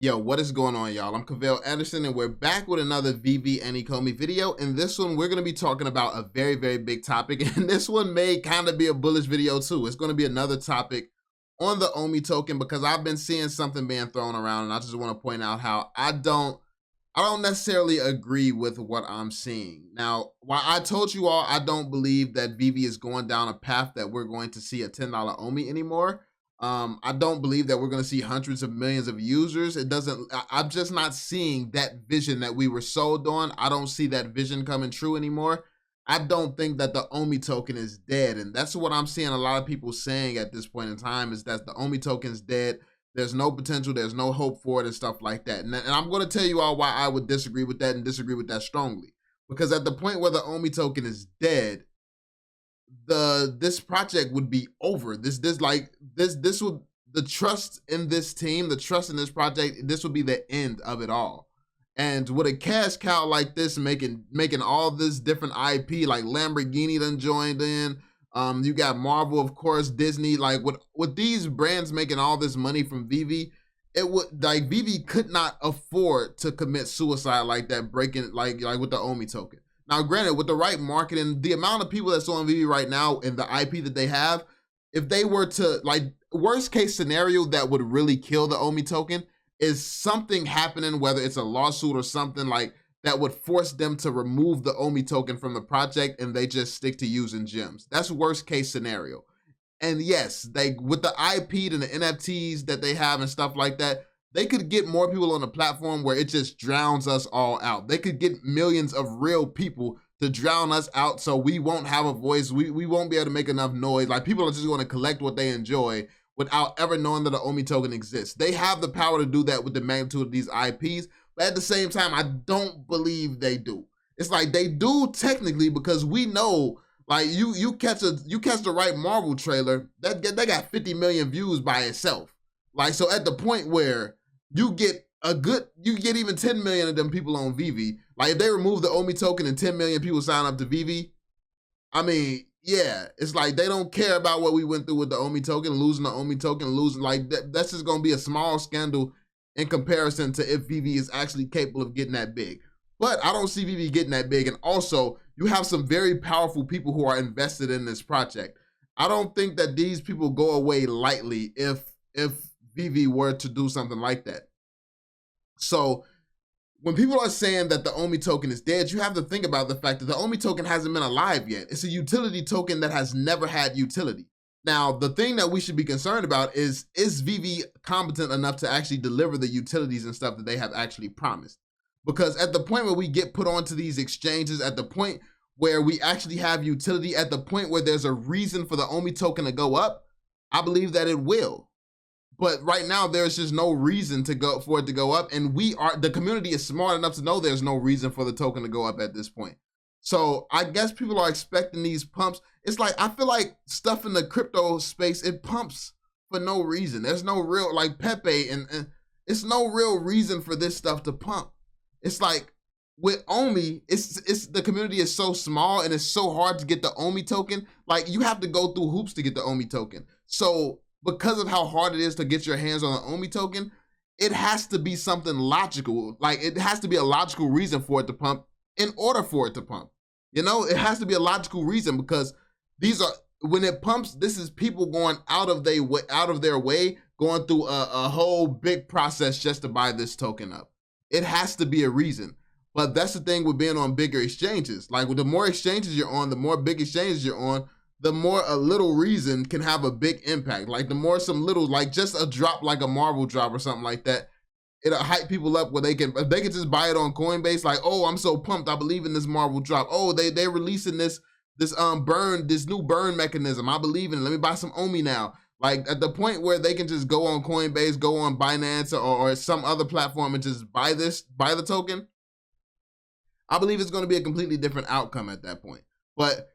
Yo, what is going on, y'all? I'm Cavell Anderson, and we're back with another VeVe and Ecomi video. In this one, we're going to be talking about a very, very big topic, and this one may kind of be a bullish video too. It's going to be another topic on the OMI token because I've been seeing something being thrown around, and I just want to point out how I don't necessarily agree with what I'm seeing. Now, while I told you all I don't believe that VeVe is going down a path that we're going to see a $10 OMI anymore, I don't believe that we're going to see hundreds of millions of users. I'm just not seeing that vision that we were sold on. I don't see that vision coming true anymore. I don't think that the OMI token is dead. And that's what I'm seeing a lot of people saying at this point in time, is that the OMI token is dead. There's no potential, there's no hope for it and stuff like that. And I'm going to tell you all why I would disagree with that and disagree with that strongly. Because at the point where the OMI token is dead, this project would be over. The trust in this team, the trust in this project, this would be the end of it all. And with a cash cow like this making all this different IP, like Lamborghini done joined in, you got Marvel, of course, Disney, like with these brands making all this money from VeVe, it would, like, VeVe could not afford to commit suicide like that, breaking like with the OMI token. Now, granted, with the right marketing, the amount of people that's on VeVe right now and the IP that they have, if they were to, like, worst case scenario that would really kill the OMI token is something happening, whether it's a lawsuit or something like that would force them to remove the OMI token from the project and they just stick to using gems. That's worst case scenario. And yes, with the IP and the NFTs that they have and stuff like that, they could get more people on the platform where it just drowns us all out. They could get millions of real people to drown us out so we won't have a voice. We won't be able to make enough noise. Like, people are just going to collect what they enjoy without ever knowing that the OMI token exists. They have the power to do that with the magnitude of these IPs, but at the same time, I don't believe they do. It's like they do technically, because we know, like, you catch the right Marvel trailer, they got 50 million views by itself. Like, so at the point where you get even 10 million of them people on VeVe. Like, if they remove the OMI token and 10 million people sign up to VeVe, I mean, yeah, it's like they don't care about what we went through with the OMI token, losing the OMI token, like that's just gonna be a small scandal in comparison to if VeVe is actually capable of getting that big. But I don't see VeVe getting that big, and also you have some very powerful people who are invested in this project. I don't think that these people go away lightly if VeVe were to do something like that. So when people are saying that the OMI token is dead, you have to think about the fact that the OMI token hasn't been alive yet. It's a utility token that has never had utility. Now, the thing that we should be concerned about is VeVe competent enough to actually deliver the utilities and stuff that they have actually promised? Because at the point where we get put onto these exchanges, at the point where we actually have utility, at the point where there's a reason for the OMI token to go up, I believe that it will. But right now, there's just no reason for it to go up, and the community is smart enough to know there's no reason for the token to go up at this point. So I guess people are expecting these pumps. It's like, I feel like stuff in the crypto space, it pumps for no reason. There's no real, like Pepe, and it's no real reason for this stuff to pump. It's like with OMI, it's the community is so small and it's so hard to get the OMI token. Like, you have to go through hoops to get the OMI token. So because of how hard it is to get your hands on the OMI token, it has to be something logical. Like, it has to be a logical reason for it to pump in order for it to pump. You know, it has to be a logical reason, because when it pumps, this is people going out of their way, going through a whole big process just to buy this token up. It has to be a reason. But that's the thing with being on bigger exchanges. Like, the more exchanges you're on, the more big exchanges you're on, the more a little reason can have a big impact. Like, the more some little, like just a drop, like a Marvel drop or something like that, it'll hype people up where they can just buy it on Coinbase. Like, oh, I'm so pumped, I believe in this Marvel drop. Oh, they're releasing this new burn mechanism. I believe in it. Let me buy some OMI now. Like, at the point where they can just go on Coinbase, go on Binance or some other platform and just buy the token, I believe it's going to be a completely different outcome at that point. But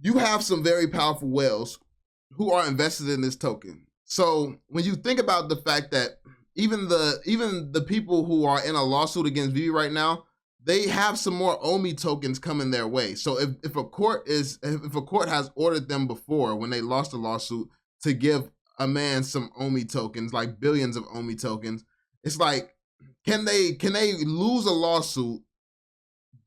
you have some very powerful whales who are invested in this token. So when you think about the fact that even the people who are in a lawsuit against VeVe right now, they have some more OMI tokens coming their way. So if a court has ordered them before, when they lost a lawsuit, to give a man some OMI tokens, like billions of OMI tokens, It's like, can they lose a lawsuit,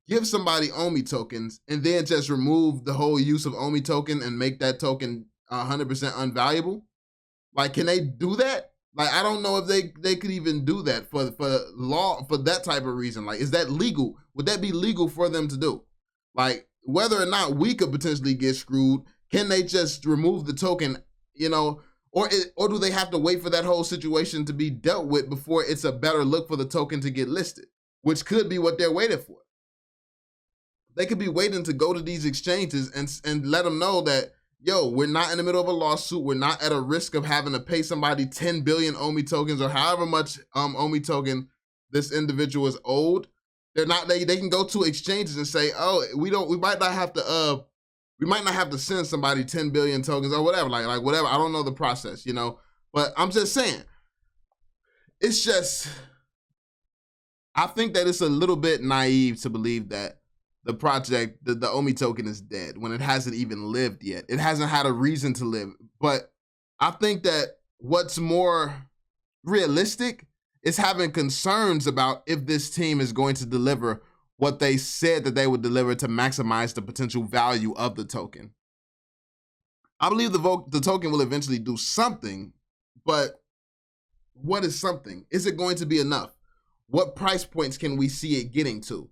give somebody OMI tokens, and then just remove the whole use of OMI token and make that token 100% unvaluable? Like, can they do that? Like, I don't know if they could even do that for law, for that type of reason. Like, is that legal? Would that be legal for them to do? Like, whether or not we could potentially get screwed, can they just remove the token, you know, or do they have to wait for that whole situation to be dealt with before it's a better look for the token to get listed, which could be what they're waiting for. They could be waiting to go to these exchanges and let them know that, yo, we're not in the middle of a lawsuit. We're not at a risk of having to pay somebody 10 billion OMI tokens or however much OMI token this individual is owed. They're not, they can go to exchanges and say, oh, we might not have to send somebody 10 billion tokens or whatever, like whatever. I don't know the process, you know, but I'm just saying, it's just, I think that it's a little bit naive to believe that the project, the OMI token is dead when it hasn't even lived yet. It hasn't had a reason to live. But I think that what's more realistic is having concerns about if this team is going to deliver what they said that they would deliver to maximize the potential value of the token. I believe the token will eventually do something, but what is something? Is it going to be enough? What price points can we see it getting to?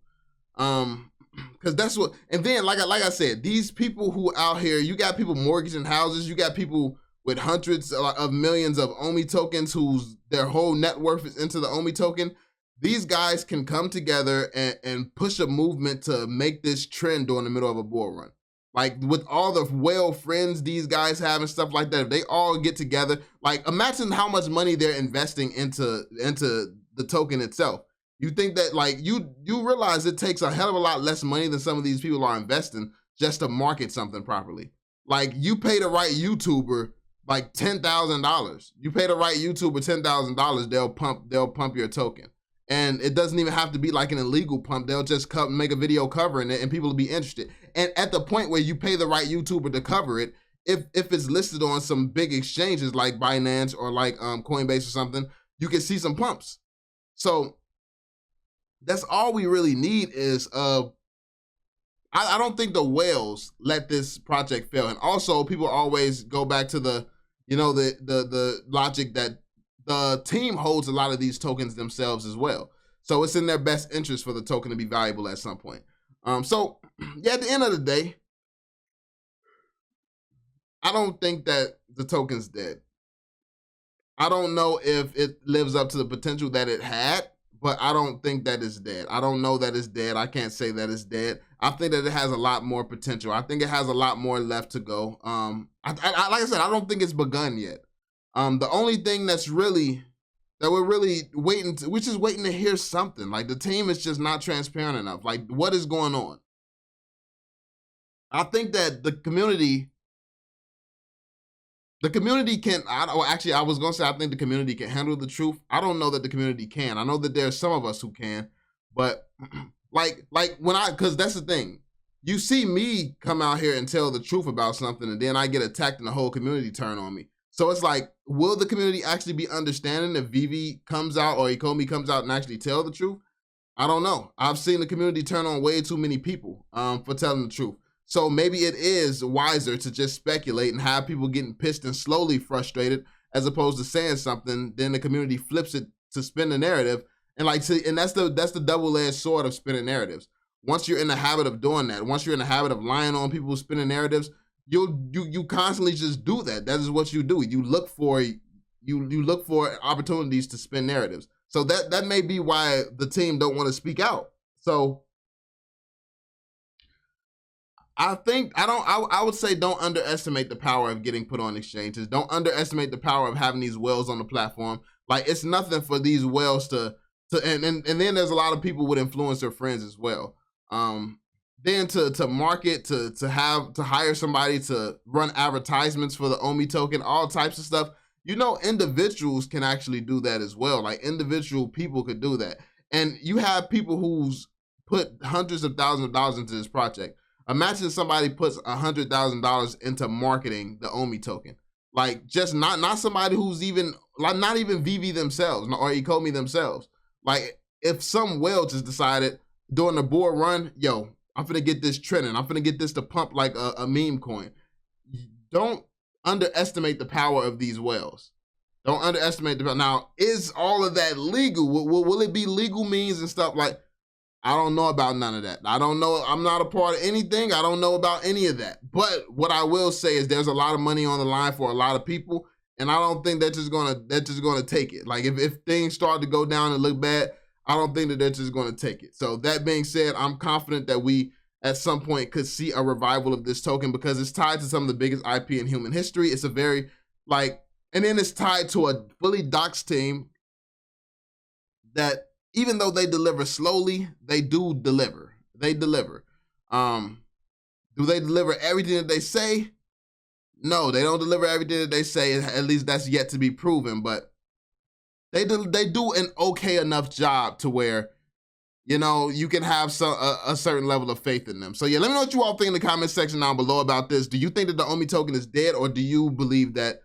Because that's what, and then like I said, these people who out here, you got people mortgaging houses, you got people with hundreds of millions of OMI tokens whose their whole net worth is into the OMI token. These guys can come together and push a movement to make this trend during the middle of a bull run. Like, with all the whale friends these guys have and stuff like that, if they all get together, like, imagine how much money they're investing into the token itself. You think that, like, you realize it takes a hell of a lot less money than some of these people are investing just to market something properly. Like, you pay the right YouTuber like $10,000. You pay the right YouTuber $10,000, they'll pump your token. And it doesn't even have to be like an illegal pump. They'll just make a video covering it and people will be interested. And at the point where you pay the right YouTuber to cover it, if it's listed on some big exchanges like Binance or like Coinbase or something, you can see some pumps. So that's all we really need is, I don't think the whales let this project fail. And also, people always go back to the logic that the team holds a lot of these tokens themselves as well. So it's in their best interest for the token to be valuable at some point. So yeah, at the end of the day, I don't think that the token's dead. I don't know if it lives up to the potential that it had, but I don't think that it's dead. I don't know that it's dead. I can't say that it's dead. I think that it has a lot more potential. I think it has a lot more left to go. Like I said, I don't think it's begun yet. The only thing that we're really waiting to, we're just waiting to hear something. Like, the team is just not transparent enough. Like, what is going on? I think that the community can, I was gonna say, I think the community can handle the truth. I don't know that the community can. I know that there's some of us who can, but like because that's the thing. You see me come out here and tell the truth about something, and then I get attacked and the whole community turn on me. So it's like, will the community actually be understanding if VeVe comes out or Ecomi comes out and actually tell the truth? I don't know. I've seen the community turn on way too many people for telling the truth. So maybe it is wiser to just speculate and have people getting pissed and slowly frustrated, as opposed to saying something, then the community flips it to spin the narrative. And that's the double-edged sword of spinning narratives. Once you're in the habit of doing that, once you're in the habit of lying on people spinning narratives, you constantly just do that. That is what you do. You look for opportunities to spin narratives. So that may be why the team don't want to speak out. So I would say don't underestimate the power of getting put on exchanges. Don't underestimate the power of having these whales on the platform. Like, it's nothing for these whales and then there's a lot of people with influencer friends as well. Then to market, to hire somebody to run advertisements for the OMI token, all types of stuff. You know, individuals can actually do that as well. Like, individual people could do that. And you have people who's put hundreds of thousands of dollars into this project. Imagine somebody puts $100,000 into marketing the OMI token. Like, just not somebody who's even like not even VeVe themselves or Ecomi themselves. Like if some whale just decided during the bull run, yo, I'm finna get this trending. I'm finna get this to pump like a meme coin. Don't underestimate the power of these whales. Don't underestimate the. Now, is all of that legal? Will it be legal means and stuff like? I don't know about none of that. I don't know. I'm not a part of anything. I don't know about any of that. But what I will say is there's a lot of money on the line for a lot of people, and I don't think they're just gonna take it. Like if things start to go down and look bad, I don't think that they're just gonna take it. So that being said, I'm confident that we at some point could see a revival of this token because it's tied to some of the biggest IP in human history. It's a very and then it's tied to a fully doxed team that even though they deliver slowly, they do deliver. They deliver. Do they deliver everything that they say? No, they don't deliver everything that they say. At least that's yet to be proven. But they do an okay enough job to where, you know, you can have a certain level of faith in them. So yeah, let me know what you all think in the comment section down below about this. Do you think that the OMI token is dead, or do you believe that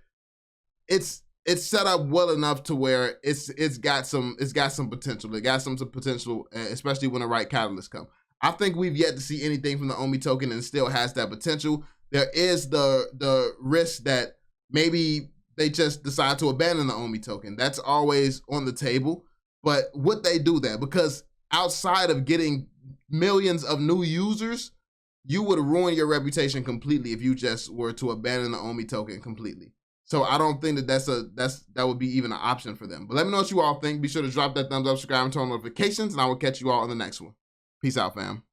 it's set up well enough to where it's got some potential. It got some potential, especially when the right catalysts come. I think we've yet to see anything from the OMI token, and it still has that potential. There is the risk that maybe they just decide to abandon the OMI token. That's always on the table. But would they do that? Because outside of getting millions of new users, you would ruin your reputation completely if you just were to abandon the OMI token completely. So I don't think that that would be even an option for them. But let me know what you all think. Be sure to drop that thumbs up, subscribe, and turn on notifications, and I will catch you all in the next one. Peace out, fam.